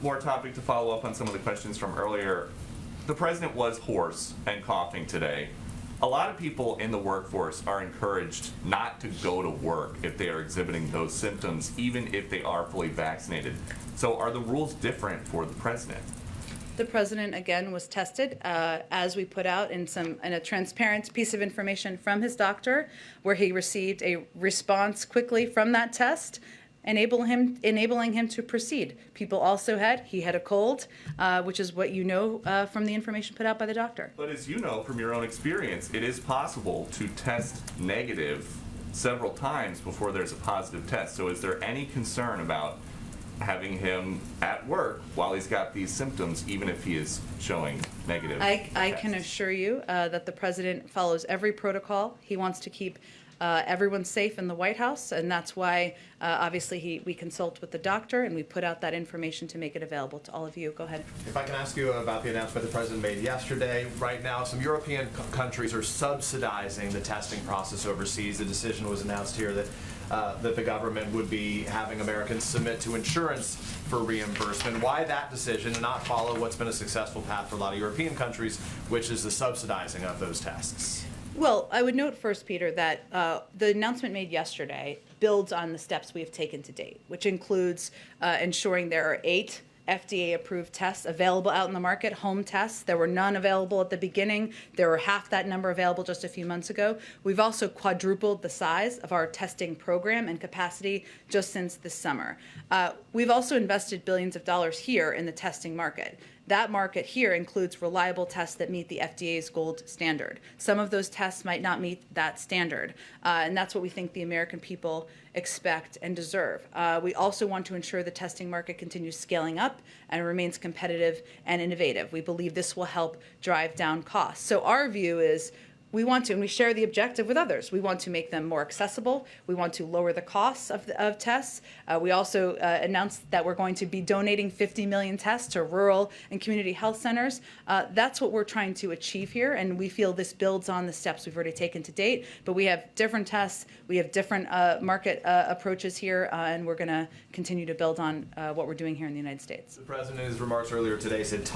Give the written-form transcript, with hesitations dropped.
more topic to follow up on some of the questions from earlier. The president was hoarse and coughing today. A lot of people in the workforce are encouraged not to go to work if they are exhibiting those symptoms, even if they are fully vaccinated. So are the rules different for the president? The president, again, was tested, as we put out in a transparent piece of information from his doctor, where he received a response quickly from that test, enabling him to proceed. People also he had a cold, which is what you know from the information put out by the doctor. But as you know from your own experience, it is possible to test negative several times before there's a positive test. So is there any concern about having him at work while he's got these symptoms, even if he is showing negative I can assure you that the president follows every protocol. He wants to keep everyone safe in the White House, and that's why obviously we consult with the doctor and we put out that information to make it available to all of you. Go ahead. If I can ask you about the announcement the president made yesterday. Right now, some European countries are subsidizing the testing process overseas. The decision was announced here that the government would be having Americans submit to insurance for reimbursement. Why that decision and not follow what's been a successful path for a lot of European countries, which is the subsidizing of those tests? Well, I would note first, Peter, that the announcement made yesterday builds on the steps we have taken to date, which includes ensuring there are 8 FDA-approved tests available out in the market, home tests. There were none available at the beginning. There were half that number available just a few months ago. We've also quadrupled the size of our testing program and capacity just since this summer. We've also invested billions of dollars here in the testing market. That market here includes reliable tests that meet the FDA's gold standard. Some of those tests might not meet that standard, and that's what we think the American people expect and deserve. We also want to ensure the testing market continues scaling up and remains competitive and innovative. We believe this will help drive down costs. So our view is we want to, and we share the objective with others, we want to make them more accessible. We want to lower the costs of tests. We also announced that we're going to be donating 50 million tests to rural and community health centers. That's what we're trying to achieve here, and we feel this builds on the steps we've already taken to date. But we have different tests, we have different market approaches here, and we're going to continue to build on what we're doing here in the United States. The president, in his remarks earlier today, said